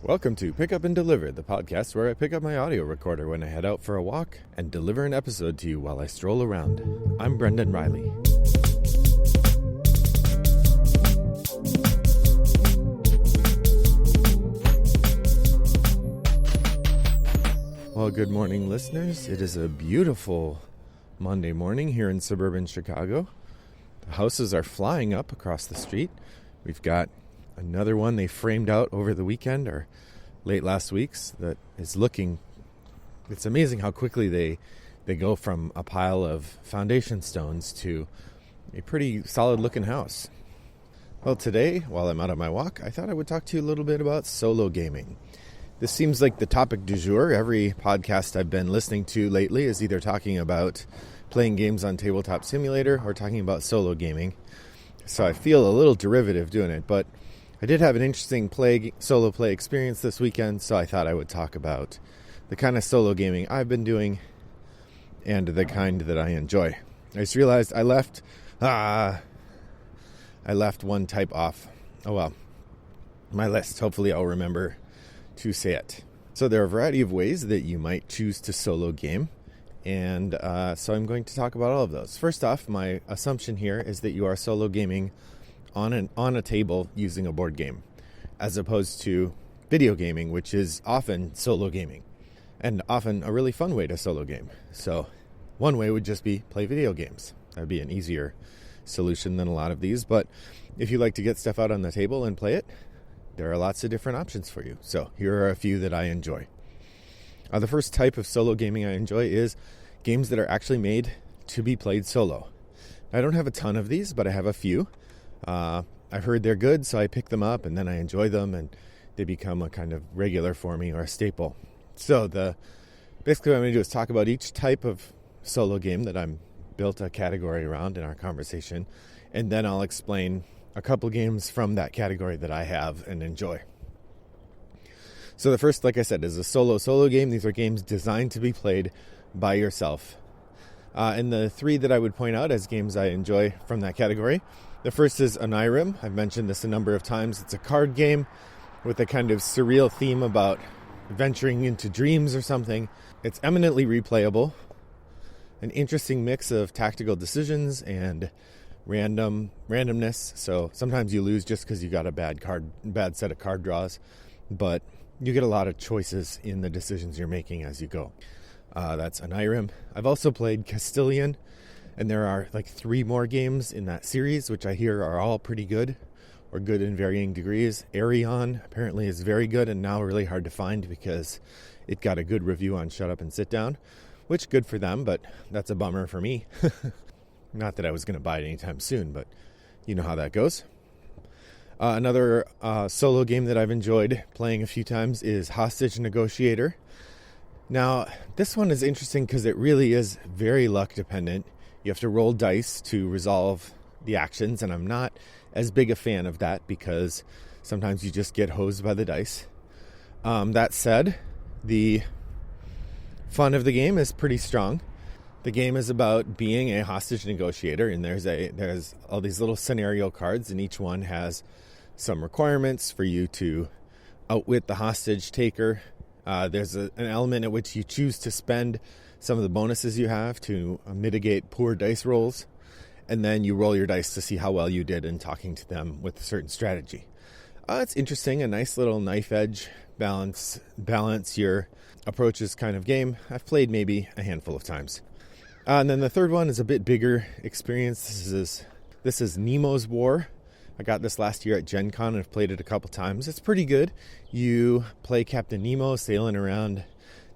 Welcome to Pick Up and Deliver, the podcast where I pick up my audio recorder when I head out for a walk and deliver an episode to you while I stroll around. I'm Brendan Riley. Well, good morning, listeners. It is a beautiful Monday morning here in suburban Chicago. The houses are flying up across the street. We've got another one they framed out over the weekend or late last week's that is looking, it's amazing how quickly they go from a pile of foundation stones to a pretty solid looking house. Well, today, while I'm out on my walk, I thought I would talk to you a little bit about solo gaming. This seems like the topic du jour. Every podcast I've been listening to lately is either talking about playing games on Tabletop Simulator or talking about solo gaming. So I feel a little derivative doing it, but I did have an interesting solo play experience this weekend, so I thought I would talk about the kind of solo gaming I've been doing and the kind that I enjoy. I just realized I left one type off. Oh well, my list. Hopefully I'll remember to say it. So there are a variety of ways that you might choose to solo game, and so I'm going to talk about all of those. First off, my assumption here is that you are solo gaming on a table using a board game, as opposed to video gaming, which is often solo gaming, and often a really fun way to solo game. So one way would just be play video games. That'd be an easier solution than a lot of these, but if you like to get stuff out on the table and play it, there are lots of different options for you. So here are a few that I enjoy. The first type of solo gaming I enjoy is games that are actually made to be played solo. I don't have a ton of these, but I have a few. I've heard they're good, so I pick them up and then I enjoy them and they become a kind of regular for me or a staple. So basically what I'm going to do is talk about each type of solo game that I'm built a category around in our conversation, and then I'll explain a couple games from that category that I have and enjoy. So the first, like I said, is a solo game. These are games designed to be played by yourself. And the three that I would point out as games I enjoy from that category, the first is Randomizer. I've mentioned this a number of times. It's a card game with a kind of surreal theme about venturing into dreams or something. It's eminently replayable, an interesting mix of tactical decisions and randomness. So sometimes you lose just because you got a bad set of card draws, but you get a lot of choices in the decisions you're making as you go. That's Randomizer. I've also played Castilian, and there are like 3 more games in that series, which I hear are all pretty good, or good in varying degrees. Arion apparently is very good and now really hard to find because it got a good review on Shut Up and Sit Down, which good for them, but that's a bummer for me. Not that I was going to buy it anytime soon, but you know how that goes. Another solo game that I've enjoyed playing a few times is Hostage Negotiator. Now, this one is interesting because it really is very luck dependent. You have to roll dice to resolve the actions, and I'm not as big a fan of that because sometimes you just get hosed by the dice. That said, the fun of the game is pretty strong. The game is about being a hostage negotiator, and there's all these little scenario cards, and each one has some requirements for you to outwit the hostage taker. There's an element at which you choose to spend some of the bonuses you have to mitigate poor dice rolls, and then you roll your dice to see how well you did in talking to them with a certain strategy. It's interesting, a nice little knife edge balance your approaches kind of game. I've played maybe a handful of times. And then the third one is a bit bigger experience. This is Nemo's War. I got this last year at Gen Con and I've played it a couple times. It's pretty good. You play Captain Nemo sailing around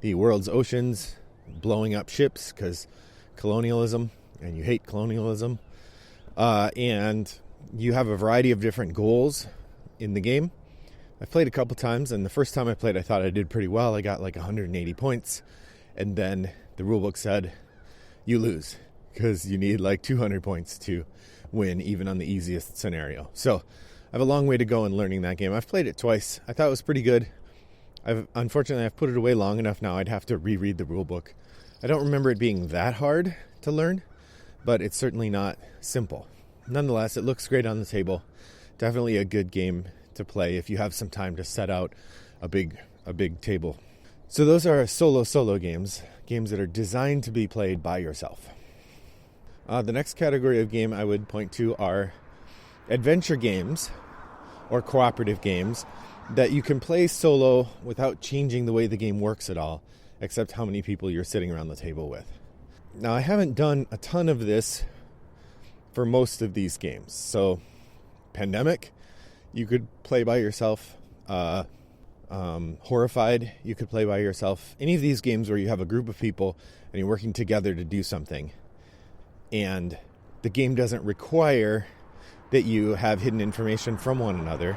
the world's oceans, blowing up ships because colonialism, and you hate colonialism. And you have a variety of different goals in the game. I've played a couple times, and the first time I played I thought I did pretty well. I got like 180 points, and then the rulebook said you lose because you need like 200 points to win even on the easiest scenario. So I have a long way to go in learning that game. I've played it twice. I thought it was pretty good. Unfortunately I've put it away long enough now I'd have to reread the rulebook. I don't remember it being that hard to learn, but it's certainly not simple. Nonetheless, it looks great on the table. Definitely a good game to play if you have some time to set out a big table. So those are solo games that are designed to be played by yourself. The next category of game I would point to are adventure games or cooperative games that you can play solo without changing the way the game works at all, except how many people you're sitting around the table with. Now, I haven't done a ton of this for most of these games. So, Pandemic, you could play by yourself. Horrified, you could play by yourself. Any of these games where you have a group of people and you're working together to do something, and the game doesn't require that you have hidden information from one another,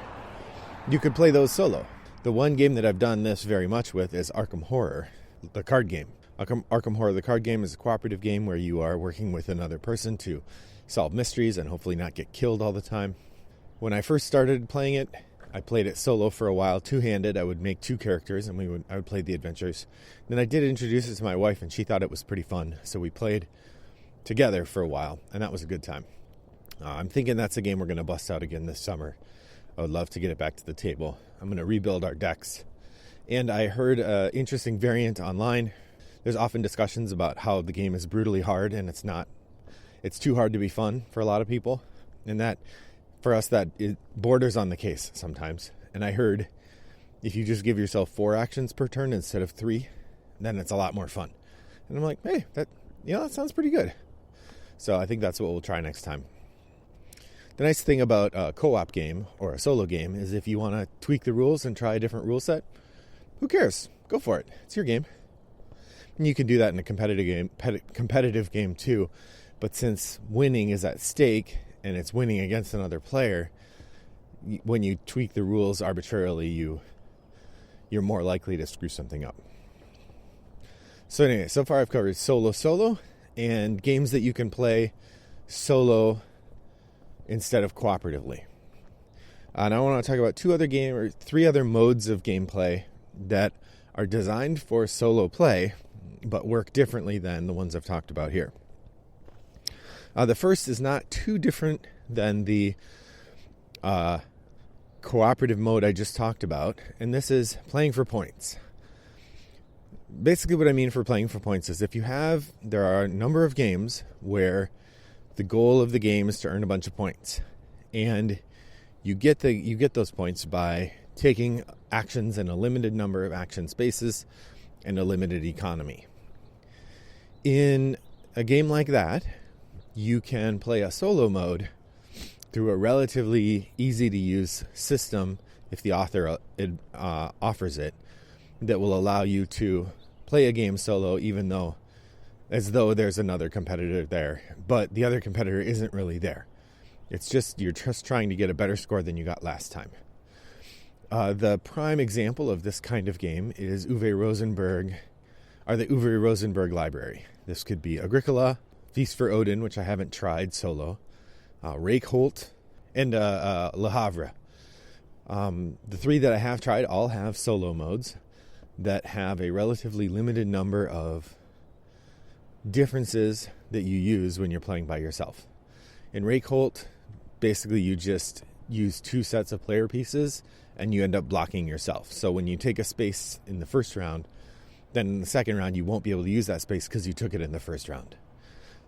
you could play those solo. The one game that I've done this very much with is Arkham Horror, the card game. Arkham Horror, the card game, is a cooperative game where you are working with another person to solve mysteries and hopefully not get killed all the time. When I first started playing it, I played it solo for a while, two-handed. I would make two characters and I would play the adventures. Then I did introduce it to my wife and she thought it was pretty fun. So we played together for a while and that was a good time. I'm thinking that's a game we're going to bust out again this summer. I would love to get it back to the table. I'm going to rebuild our decks. And I heard an interesting variant online. There's often discussions about how the game is brutally hard and it's not. It's too hard to be fun for a lot of people. And that, for us, that it borders on the case sometimes. And I heard if you just give yourself 4 actions per turn instead of 3, then it's a lot more fun. And I'm like, hey, that sounds pretty good. So I think that's what we'll try next time. The nice thing about a co-op game or a solo game is if you want to tweak the rules and try a different rule set, who cares? Go for it. It's your game. And you can do that in a competitive game too. But since winning is at stake and it's winning against another player, when you tweak the rules arbitrarily, you're more likely to screw something up. So anyway, so far I've covered solo, and games that you can play solo instead of cooperatively. And I want to talk about 3 other modes of gameplay that are designed for solo play, but work differently than the ones I've talked about here. The first is not too different than the cooperative mode I just talked about, and this is playing for points. Basically what I mean for playing for points is there are a number of games where the goal of the game is to earn a bunch of points, and you get those points by taking actions in a limited number of action spaces and a limited economy. In a game like that, you can play a solo mode through a relatively easy to use system, if the author offers it, that will allow you to play a game solo as though there's another competitor there, but the other competitor isn't really there. You're just trying to get a better score than you got last time. The prime example of this kind of game is the Uwe Rosenberg Library. This could be Agricola, Feast for Odin, which I haven't tried solo, Reykholt, and Le Havre. The 3 that I have tried all have solo modes that have a relatively limited number of differences that you use when you're playing by yourself. In Reykholt, basically you just use 2 sets of player pieces and you end up blocking yourself. So when you take a space in the first round, then in the second round you won't be able to use that space because you took it in the first round.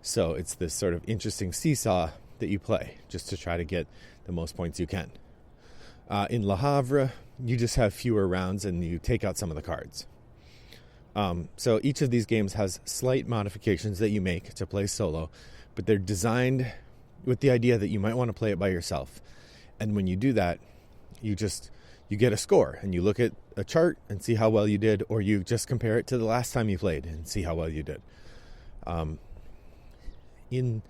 So it's this sort of interesting seesaw that you play just to try to get the most points you can. In Le Havre, you just have fewer rounds and you take out some of the cards. So each of these games has slight modifications that you make to play solo, but they're designed with the idea that you might want to play it by yourself. And when you do that, you get a score and you look at a chart and see how well you did, or you just compare it to the last time you played and see how well you did. In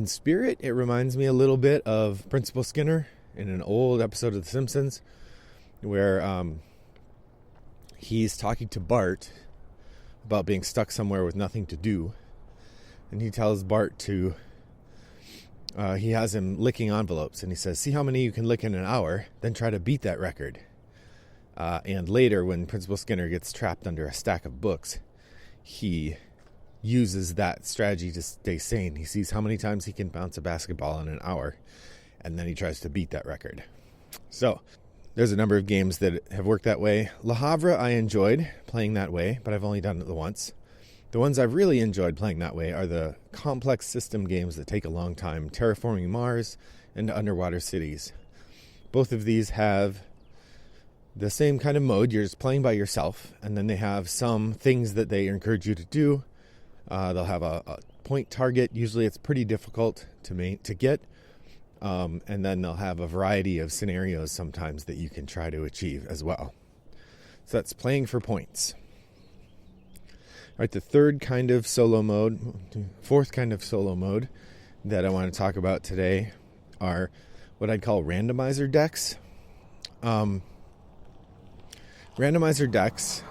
spirit, it reminds me a little bit of Principal Skinner in an old episode of The Simpsons, where he's talking to Bart about being stuck somewhere with nothing to do, and he tells Bart he has him licking envelopes, and he says, see how many you can lick in an hour, then try to beat that record. And later, when Principal Skinner gets trapped under a stack of books, he uses that strategy to stay sane. He sees how many times he can bounce a basketball in an hour, and then he tries to beat that record. So There's a number of games that have worked that way. Le Havre I enjoyed playing that way, but I've only done it the once. The ones I've really enjoyed playing that way are the complex system games that take a long time, Terraforming Mars and Underwater Cities. Both of these have the same kind of mode. You're just playing by yourself, and then they have some things that they encourage you to do. They'll have a point target. Usually it's pretty difficult to get. And then they'll have a variety of scenarios sometimes that you can try to achieve as well. So that's playing for points. All right, the fourth kind of solo mode that I want to talk about today are what I'd call randomizer decks. Randomizer decks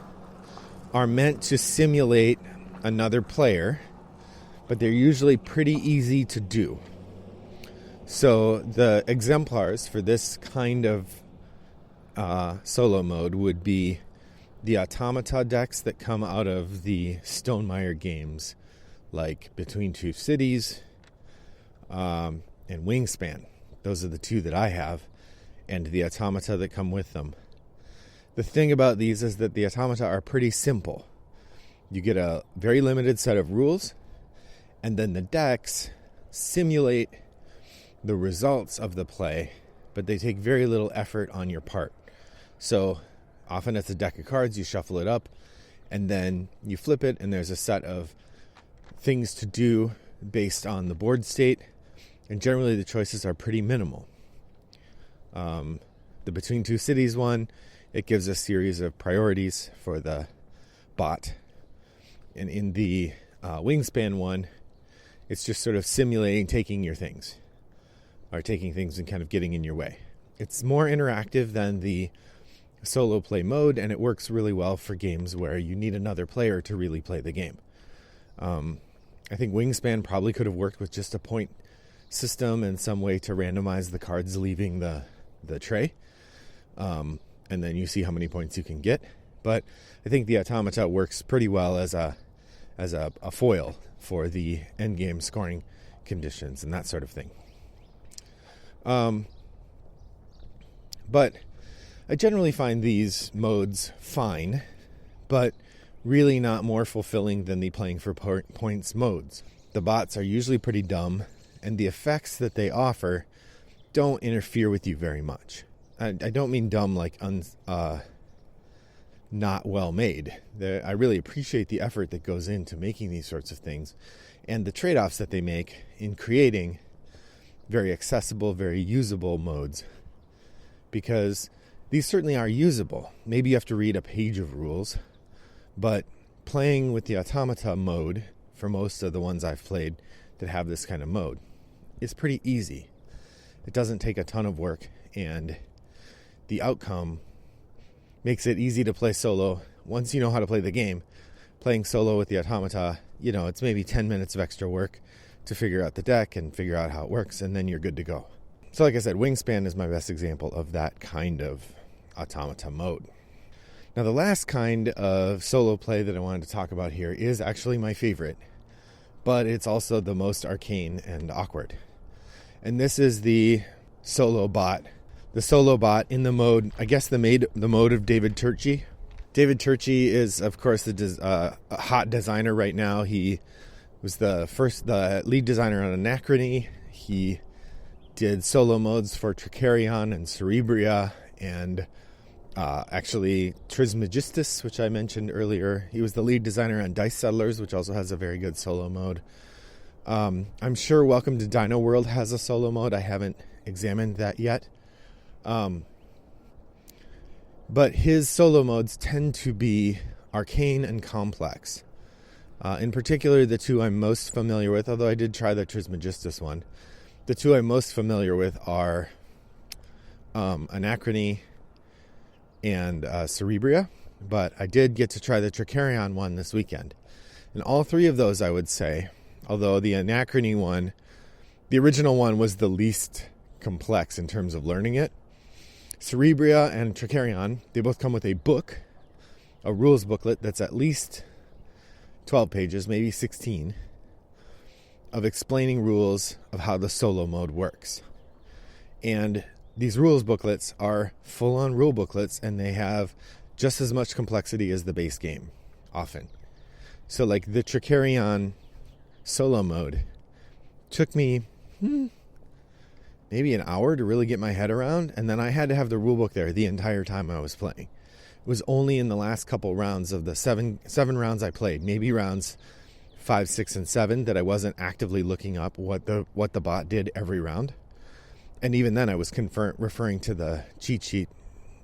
are meant to simulate another player, but they're usually pretty easy to do. So the exemplars for this kind of solo mode would be the automata decks that come out of the Stonemaier games, like Between Two Cities and Wingspan. Those are the two that I have, and the automata that come with them. The thing about these is that the automata are pretty simple. You get a very limited set of rules, and then the decks simulate the results of the play, but they take very little effort on your part. So often it's a deck of cards, you shuffle it up, and then you flip it, and there's a set of things to do based on the board state, and generally the choices are pretty minimal. The Between Two Cities one, it gives a series of priorities for the bot, and in the Wingspan one, it's just sort of simulating taking your things, or taking things and kind of getting in your way. It's more interactive than the solo play mode, and it works really well for games where you need another player to really play the game. I think Wingspan probably could have worked with just a point system and some way to randomize the cards leaving the tray, and then you see how many points you can get. But I think the automata works pretty well as a foil for the endgame scoring conditions and that sort of thing. But I generally find these modes fine, but really not more fulfilling than the playing for points modes. The bots are usually pretty dumb, and the effects that they offer don't interfere with you very much. I don't mean dumb like not well made. I really appreciate the effort that goes into making these sorts of things, and the trade-offs that they make in creating very accessible, very usable modes, because these certainly are usable. Maybe you have to read a page of rules, but playing with the automata mode, for most of the ones I've played that have this kind of mode, is pretty easy. It doesn't take a ton of work, and the outcome makes it easy to play solo. Once you know how to play the game, playing solo with the automata, it's maybe 10 minutes of extra work to figure out the deck and figure out how it works, and then you're good to go. So like I said, Wingspan is my best example of that kind of automata mode. Now the last kind of solo play that I wanted to talk about here is actually my favorite, but it's also the most arcane and awkward. And this is the solo bot. The solo bot in the mode, I guess the mode of David Turczi. David Turczi is, of course, a hot designer right now. He was the lead designer on Anachrony. He did solo modes for Tricarion and Cerebria, and actually Trismegistus, which I mentioned earlier. He was the lead designer on Dice Settlers, which also has a very good solo mode. I'm sure Welcome to Dino World has a solo mode. I haven't examined that yet. But his solo modes tend to be arcane and complex. In particular, the two I'm most familiar with, although I did try the Trismegistus one, the two I'm most familiar with are Anachrony and Cerebria, but I did get to try the Tricarion one this weekend. And all three of those, I would say, although the Anachrony one, the original one was the least complex in terms of learning it. Cerebria and Tricarion, they both come with a book, a rules booklet that's at least 12 pages, maybe 16, of explaining rules of how the solo mode works. And these rules booklets are full-on rule booklets, and they have just as much complexity as the base game, often. So like the Tricarion solo mode took me maybe an hour to really get my head around, and then I had to have the rulebook there the entire time I was playing. It was only in the last couple rounds of the seven rounds I played, maybe rounds 5, 6, and 7, that I wasn't actively looking up what the bot did every round. And even then I was referring to the cheat sheet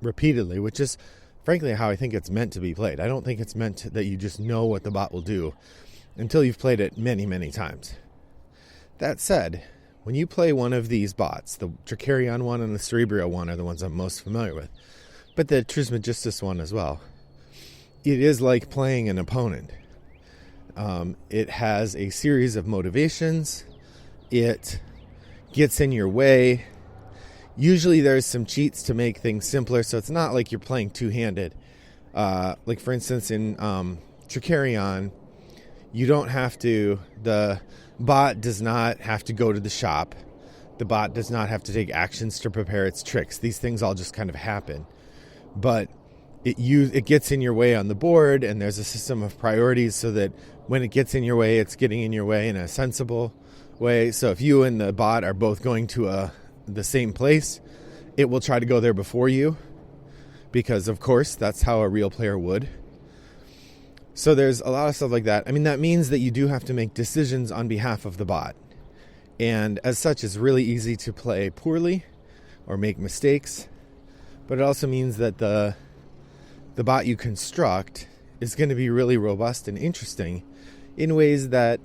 repeatedly, which is frankly how I think it's meant to be played. I don't think it's meant that you just know what the bot will do until you've played it many, many times. That said, when you play one of these bots, the Tricarion one and the Cerebria one are the ones I'm most familiar with, but the Trismegistus one as well, it is like playing an opponent. It has a series of motivations. It gets in your way. Usually there's some cheats to make things simpler, so it's not like you're playing two-handed. Like for instance in Tricarion, you don't have to, the bot does not have to go to the shop. The bot does not have to take actions to prepare its tricks. These things all just kind of happen. But it gets in your way on the board, and there's a system of priorities so that when it gets in your way, it's getting in your way in a sensible way. So if you and the bot are both going to the same place, it will try to go there before you, because of course that's how a real player would. So there's a lot of stuff like that. I mean, that means that you do have to make decisions on behalf of the bot. And as such, it's really easy to play poorly or make mistakes. But it also means that the bot you construct is going to be really robust and interesting in ways that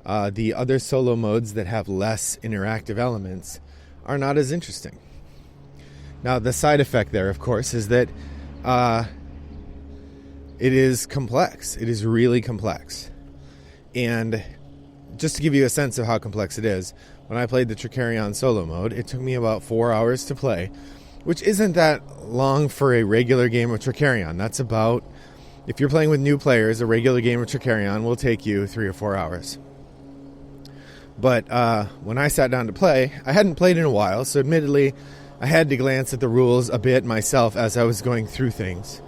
the other solo modes that have less interactive elements are not as interesting. Now, the side effect there, of course, is that it is complex. It is really complex. And just to give you a sense of how complex it is, when I played the Tricarion solo mode, it took me about 4 hours to play, which isn't that long for a regular game of Tricarion. That's about, if you're playing with new players, a regular game of Tricarion will take you 3 or 4 hours. But when I sat down to play, I hadn't played in a while, so admittedly, I had to glance at the rules a bit myself as I was going through things.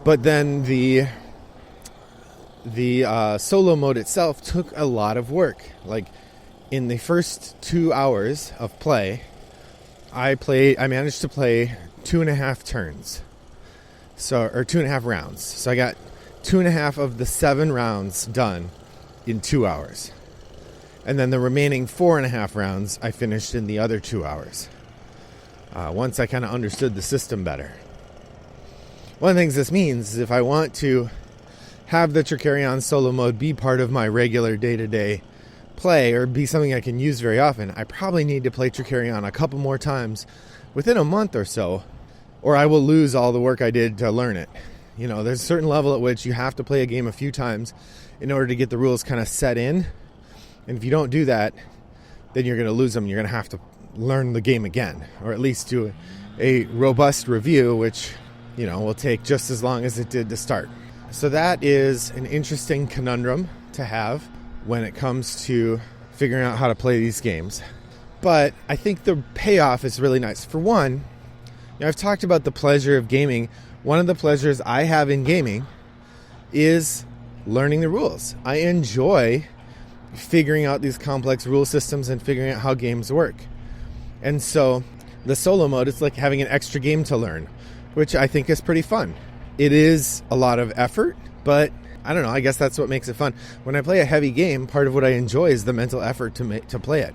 But then the solo mode itself took a lot of work. Like in the first 2 hours of play, I managed to play 2.5 turns. Or 2.5 rounds. So I got 2.5 of the 7 rounds done in 2 hours. And then the remaining 4.5 rounds I finished in the other 2 hours. Once I kind of understood the system better. One of the things this means is if I want to have the Tricarion solo mode be part of my regular day-to-day play, or be something I can use very often, I probably need to play Tricarion a couple more times within a month or so, or I will lose all the work I did to learn it. You know, there's a certain level at which you have to play a game a few times in order to get the rules kind of set in. And if you don't do that, then you're going to lose them. You're going to have to learn the game again, or at least do a robust review, which, you know, will take just as long as it did to start. So that is an interesting conundrum to have when it comes to figuring out how to play these games. But I think the payoff is really nice. For one, you know, I've talked about the pleasure of gaming. One of the pleasures I have in gaming is learning the rules. I enjoy figuring out these complex rule systems and figuring out how games work. And so the solo mode is like having an extra game to learn, which I think is pretty fun. It is a lot of effort, but I don't know, I guess that's what makes it fun. When I play a heavy game, part of what I enjoy is the mental effort to play it.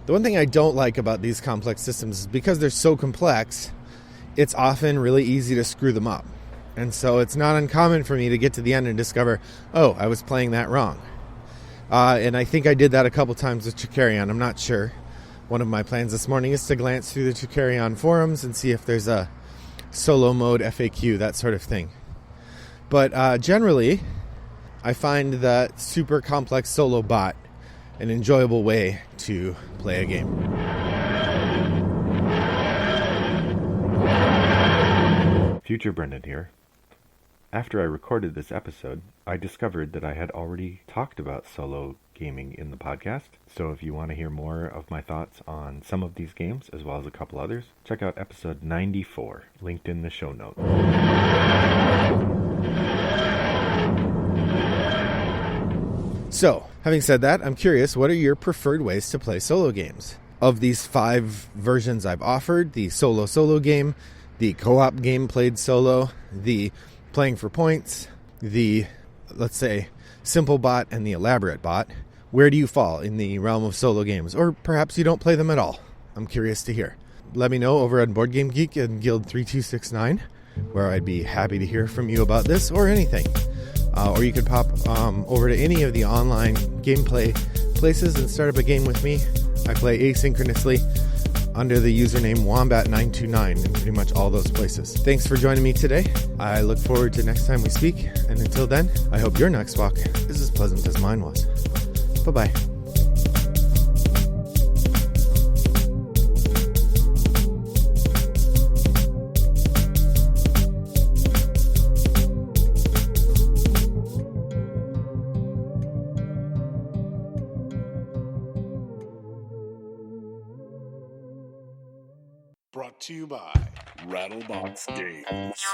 The one thing I don't like about these complex systems is because they're so complex, it's often really easy to screw them up. And so it's not uncommon for me to get to the end and discover, oh, I was playing that wrong. And I think I did that a couple times with Tricarion. I'm not sure. One of my plans this morning is to glance through the Tricarion forums and see if there's a solo mode FAQ, that sort of thing. But generally, I find that super complex solo bot an enjoyable way to play a game. Future Brendan here. After I recorded this episode, I discovered that I had already talked about solo gaming in the podcast. So if you want to hear more of my thoughts on some of these games, as well as a couple others, check out episode 94, linked in the show notes. So, having said that, I'm curious, what are your preferred ways to play solo games? Of these 5 versions I've offered, the solo game, the co-op game played solo, the playing for points, the, let's say, simple bot, and the elaborate bot, where do you fall in the realm of solo games? Or perhaps you don't play them at all. I'm curious to hear. Let me know over at Board Game Geek and Guild 3269, where I'd be happy to hear from you about this or anything. Or you could pop over to any of the online gameplay places and start up a game with me. I play asynchronously under the username Wombat929 in pretty much all those places. Thanks for joining me today. I look forward to next time we speak. And until then, I hope your next walk is as pleasant as mine was. Bye-bye. Brought to you by Rattlebox Games.